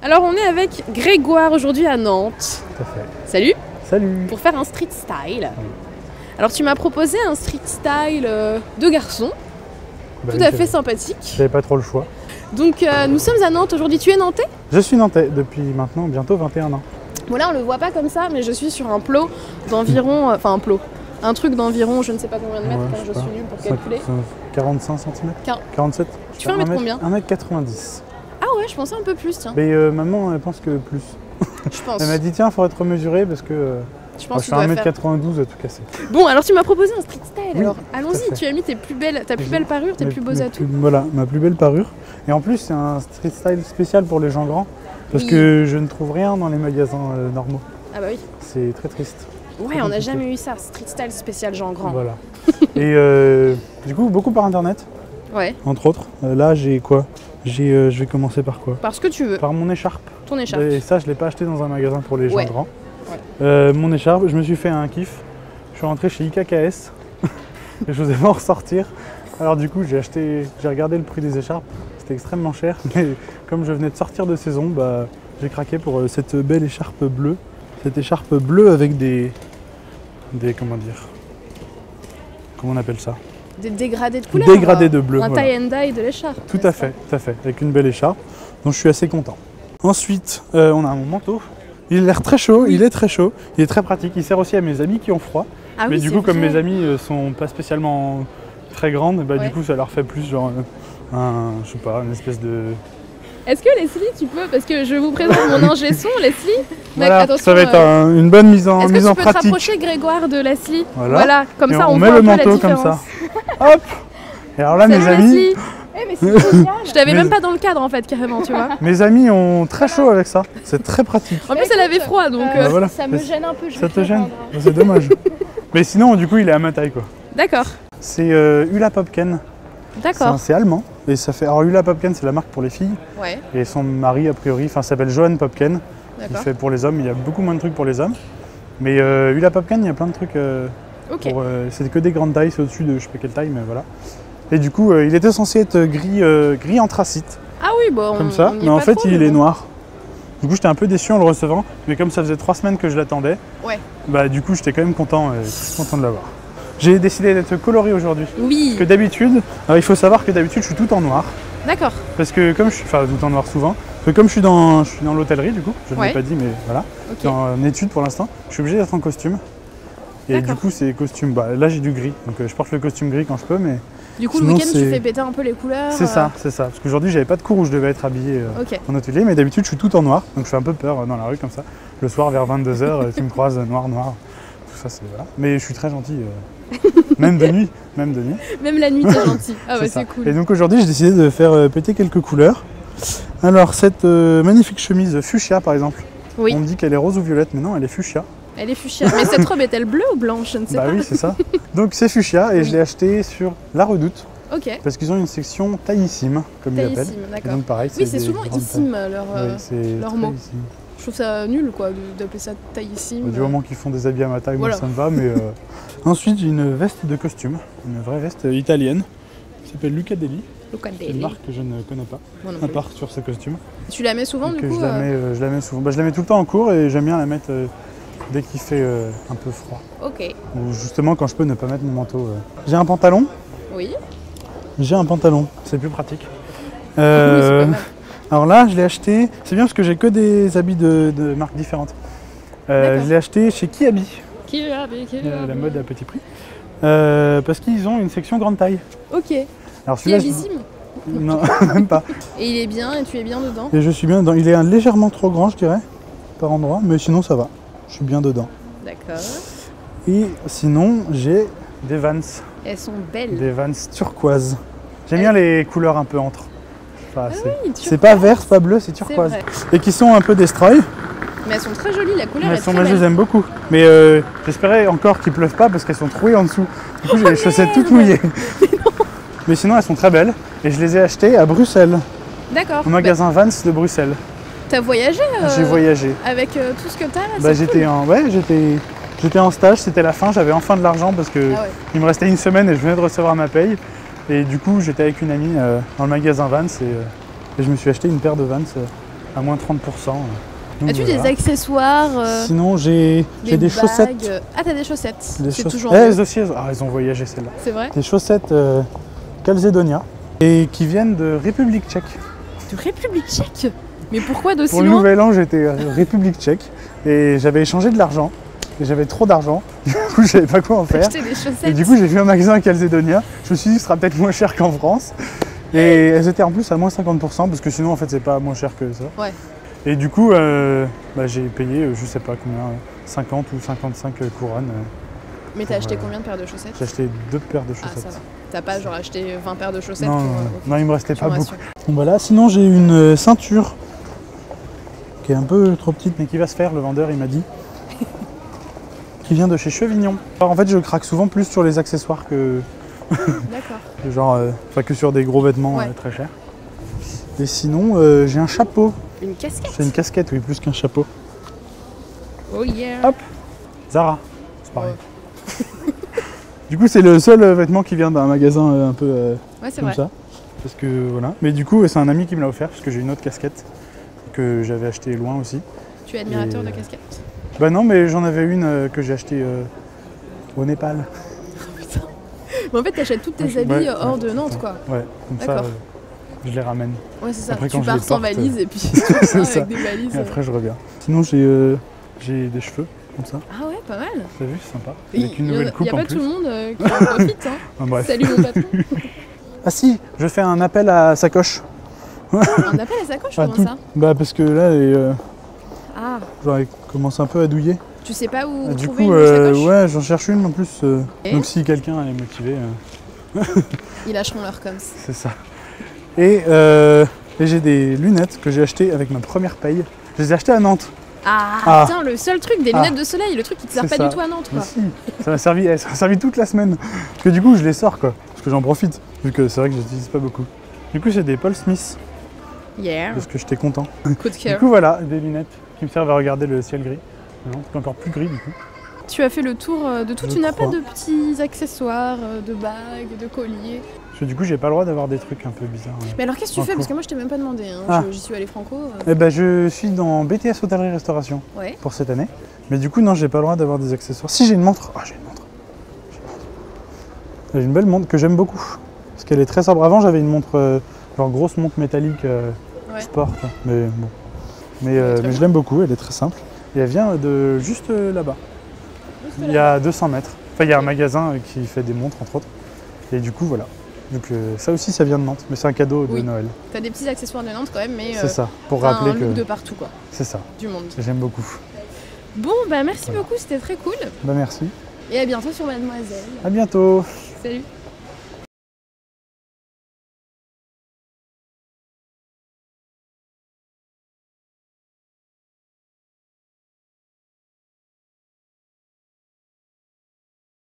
Alors on est avec Grégoire aujourd'hui à Nantes. Tout à fait. Salut. Salut. Pour faire un street style. Oui. Alors tu m'as proposé un street style de garçon, Bah tout oui, à fait sympathique. J'avais pas trop le choix. Donc nous sommes à Nantes aujourd'hui. Tu es nantais? Je suis nantais depuis maintenant bientôt 21 ans. Bon là on le voit pas comme ça, mais je suis sur un plot d'environ, un truc d'environ, je ne sais pas combien de mètres, Ouais, quand je je sais suis pas. nulle pour calculer. 45 cm Quin- 47. Tu fais 1m combien? 1m90. Ah ouais, je pensais un peu plus, tiens. Mais maman elle pense que plus. Je pense. Elle m'a dit tiens, faudrait te remesurer parce que Je moi, pense je que fais tu dois faire. 1m92 à tout casser. Bon, alors tu m'as proposé un street style. Oui, Alors tout à allons-y, fait. tu as mis ta plus belle parure, tes plus beaux atouts. Voilà, ma plus belle parure. Et en plus, c'est un street style spécial pour les gens grands. Parce Oui. que je ne trouve rien dans les magasins normaux. Ah bah oui. C'est très triste. Ouais, on n'a jamais eu ça, street style spécial Jean Grand. Voilà. Et du coup, beaucoup par internet, Ouais, entre autres. Là, j'ai quoi? Je vais commencer par quoi? parce que tu veux. Par mon écharpe. Ton écharpe. Et ça, je ne l'ai pas acheté dans un magasin pour les gens Ouais. grands. Ouais. Mon écharpe, je me suis fait un kiff. Je suis rentré chez IKKS et je n'osais pas en ressortir. Alors du coup, j'ai regardé le prix des écharpes. C'était extrêmement cher, mais comme je venais de sortir de saison, bah, j'ai craqué pour cette belle écharpe bleue. Cette écharpe bleue avec comment dire, comment on appelle ça? Des dégradés de couleur. Dégradés de bleu, Un voilà. tie and dye de l'écharpe. Tout à fait, avec une belle écharpe. Donc je suis assez content. Ensuite, on a mon manteau. Il a l'air très chaud, Oui. il est très chaud, il est très pratique. Il sert aussi à mes amis qui ont froid. Ah Mais oui, du c'est coup, comme vrai. mes amis sont pas spécialement très grandes, bah, Ouais. du coup ça leur fait plus genre je sais pas, une espèce de... Est-ce que Leslie, tu peux, parce que je vous présente mon ingé son, Leslie. Mais Voilà, attention, ça va être une bonne mise en est-ce que tu peux te pratique. rapprocher Grégoire de Leslie? Voilà. Comme Et ça on met voit le un peu la manteau comme différence. ça. Hop. Et alors là, mes Salut, amis, Leslie. Eh mais c'est génial. Je t'avais Mais- même pas dans le cadre en fait, carrément, tu vois. mes amis ont très chaud avec ça. C'est très pratique. En plus, elle avait froid, donc. Bah voilà. Ça me gêne un peu, je Ça vais te le gêne? prendre. C'est dommage. Mais sinon, du coup, il est à ma taille quoi. D'accord, C'est Hula Popken. d'accord. C'est allemand. Et ça fait. Alors Hula Popken, c'est la marque pour les filles. Ouais, Et son mari, a priori, s'appelle Johan Popken. Il d'accord. fait pour les hommes. Il y a beaucoup moins de trucs pour les hommes. Mais Hula Popken, il y a plein de trucs. Ok. C'est que des grandes tailles. C'est au-dessus de je sais pas quelle taille, mais voilà. Et du coup, il était censé être gris anthracite, Ah oui, bon. comme ça. on y est Mais en pas fait, trop, il mais est bon. noir. Du coup, j'étais un peu déçu en le recevant. Mais comme ça faisait 3 semaines que je l'attendais, Ouais. bah du coup, j'étais quand même content de l'avoir. J'ai décidé d'être coloré aujourd'hui. Oui, Parce que d'habitude, alors il faut savoir que d'habitude je suis tout en noir. d'accord. Parce que comme je suis, enfin tout en noir souvent, parce que comme je suis dans l'hôtellerie du coup, je ne Ouais. l'ai pas dit mais voilà, je suis Ok. en études pour l'instant, je suis obligé d'être en costume. Et D'accord. du coup c'est costume, bah là j'ai du gris, donc je porte le costume gris quand je peux mais Du coup, le Sinon, week-end, tu c'est- fais péter un peu les couleurs. c'est ça. Parce qu'aujourd'hui j'avais pas de cours où je devais être habillé Ok. en hôtelier, mais d'habitude je suis tout en noir, donc je fais un peu peur dans la rue comme ça. Le soir vers 22h, tu me croises noir, tout ça c'est voilà. Mais je suis très gentil, même de nuit, Même la nuit, t'es gentil. Ah bah ça. c'est cool. Et donc aujourd'hui, j'ai décidé de faire péter quelques couleurs. Alors cette magnifique chemise fuchsia par exemple, Oui, on me dit qu'elle est rose ou violette, mais non, elle est fuchsia. elle est fuchsia. Mais cette robe est-elle bleue ou blanche? Je ne sais Bah pas. oui, c'est ça. Donc c'est fuchsia et Oui. je l'ai acheté sur La Redoute Ok. parce qu'ils ont une section taillissime, comme ils l'appellent. Taillissime, Et d'accord. donc pareil, Oui, c'est des souvent grandes issime tailles. leur, Oui, c'est leur très mot. issime. Je trouve ça nul quoi d'appeler ça taillissime. Du moment qu'ils font des habits à ma taille, Voilà. moi ça me va. Mais ensuite, j'ai une veste de costume, une vraie veste italienne, qui s'appelle Lucadeli. C'est une Locatelli. marque que je ne connais pas, Moi non à plus. part sur ce costume. Tu la mets souvent Donc, du coup je la mets souvent. Bah, je la mets tout le temps en cours et j'aime bien la mettre dès qu'il fait un peu froid. Ok. Ou justement quand je peux ne pas mettre mon manteau. J'ai un pantalon. Oui. C'est plus pratique. Oui, c'est pas mal. Alors là, je l'ai acheté. C'est bien parce que j'ai que des habits de marques différentes. D'accord. Je l'ai acheté chez Kiabi, Qui a la mode à petit prix. Parce qu'ils ont une section grande taille. Ok. Alors Qui est celui-là, bissime. non, même pas. Et il est bien et tu es bien dedans. Et je suis bien dedans. Il est légèrement trop grand, je dirais, par endroit, mais sinon ça va. Je suis bien dedans. D'accord. Et sinon, j'ai des Vans. Elles sont belles. Des Vans turquoises. J'aime bien les couleurs un peu entre. Enfin, Oui, c'est pas vert, c'est pas bleu, c'est C'est turquoise. vrai. Et qui sont un peu destroy. Mais elles sont très jolies, la couleur Mais est très moi je belle. les aime beaucoup. Mais j'espérais encore qu'il pleuve pas parce qu'elles sont trouées en dessous. Du coup j'ai les chaussettes toutes mouillées. Mais sinon elles sont très belles. Et je les ai achetées à Bruxelles, D'accord. au magasin Vans de Bruxelles. Bah, t'as voyagé J'ai voyagé. avec tout ce que t'as là. Bah, c'est j'étais en stage, c'était la fin, j'avais enfin de l'argent parce que Ah ouais. il me restait une semaine et je venais de recevoir ma paye. Et du coup j'étais avec une amie dans le magasin Vans et je me suis acheté une paire de Vans à moins 30%. Donc As-tu voilà. des accessoires Sinon, j'ai des bagues chaussettes. Ah, t'as des chaussettes. Des C'est chaussettes. toujours Elles mieux. aussi, elles ont voyagé celles-là. C'est vrai. Des chaussettes Calzedonia et qui viennent de République tchèque. De République tchèque. Mais pourquoi d'aussi Pour le loin? nouvel an, j'étais République tchèque et j'avais échangé de l'argent. Et j'avais trop d'argent, du coup je savais pas quoi en faire. Acheter des chaussettes. Et du coup j'ai vu un magasin à Calzedonia, je me suis dit ce sera peut-être moins cher qu'en France. Et elles étaient en plus à moins 50% parce que sinon en fait c'est pas moins cher que ça. Ouais. Et du coup j'ai payé je sais pas combien, 50 ou 55 couronnes. Mais t'as acheté Ouais. combien de paires de chaussettes? J'ai acheté 2 paires de Ah, ça chaussettes. va. T'as pas genre acheté 20 paires de chaussettes non, pour, non, non, il me restait tu pas me beaucoup. rassures. Bon voilà, sinon j'ai une ceinture qui est un peu trop petite mais qui va se faire, le vendeur il m'a dit. Qui vient de chez Chevignon. Alors en fait je craque souvent plus sur les accessoires que D'accord. genre que sur des gros vêtements Ouais. très chers. Et sinon j'ai un chapeau. Une casquette. C'est une casquette oui plus qu'un chapeau. Oh yeah. Hop. Zara. C'est pareil. Du coup c'est le seul vêtement qui vient d'un magasin un peu Ouais, c'est comme vrai. ça. Parce que voilà. Mais du coup c'est un ami qui me l'a offert parce que j'ai une autre casquette que j'avais achetée loin aussi. Tu es admirateur Et- de casquettes. Bah non mais j'en avais une que j'ai achetée au Népal. Mais en fait, t'achètes tous tes Ouais, habits ouais, hors ouais, de Nantes, c'est quoi. Ouais, comme ça D'accord. je les ramène. Ouais, c'est ça. Après, Tu quand je pars les sans porte, valise et puis tu repars c'est ça. avec des valises. Et après je reviens. Sinon j'ai des cheveux comme ça. Ah ouais, pas mal. T'as vu, c'est sympa. Il Avec une y nouvelle a coupe en pas plus. tout le monde qui en profite. Hein. Ah, bref. Salut mon patron. Ah si, je fais un appel à sacoche. Un appel à sacoche, Ah, comment tout. ça? Bah parce que là Ah, genre, elle commence un peu à douiller. tu sais pas où Ah, du trouver coup une sacoche? ouais j'en cherche une en plus. Et Donc si quelqu'un est motivé, Ils lâcheront leur coms. c'est ça. Et j'ai des lunettes que j'ai achetées avec ma première paye. Je les ai achetées à Nantes. Ah, Ah. putain, le seul truc, des Ah. lunettes de soleil, le truc qui te sert C'est pas ça. du tout à Nantes, Mais quoi. si, ça m'a servi toute la semaine. Parce que du coup je les sors quoi. Parce que j'en profite. Vu que c'est vrai que je les utilise pas beaucoup. Du coup c'est des Paul Smith. Yeah, Parce que j'étais content. coup de Du cœur. coup voilà, des lunettes qui me servent à regarder le ciel gris. Non, c'est encore plus gris du coup. Tu as fait le tour de tout, Je tu n'as pas crois. de petits accessoires, de bagues, de colliers. Parce que du coup j'ai pas le droit d'avoir des trucs un peu bizarres. Mais alors qu'est-ce que tu En fais? Parce cours. que moi je t'ai même pas demandé, hein. Ah. J'y suis allée franco. Eh ben je suis dans BTS Hôtellerie Restauration Ouais. pour cette année. Mais du coup non j'ai pas le droit d'avoir des accessoires. Si j'ai une montre. Ah j'ai une montre. J'ai une belle montre que j'aime beaucoup. Parce qu'elle est très sobre. Avant j'avais une montre, genre grosse montre métallique Ouais. sport. Quoi. Mais bon. très Mais bien. je l'aime beaucoup, elle est très simple. Et elle vient de juste là-bas. Il y a 200 mètres. Enfin il y a un magasin qui fait des montres entre autres. Et du coup voilà. Donc ça aussi ça vient de Nantes. Mais c'est un cadeau de Oui. Noël. T'as des petits accessoires de Nantes quand même, mais C'est ça. Pour t'as rappeler un look que de partout, quoi, c'est ça. du monde. J'aime beaucoup. Bon, bah merci beaucoup, c'était très cool. Bah merci. Et à bientôt sur Mademoiselle. À bientôt. Salut.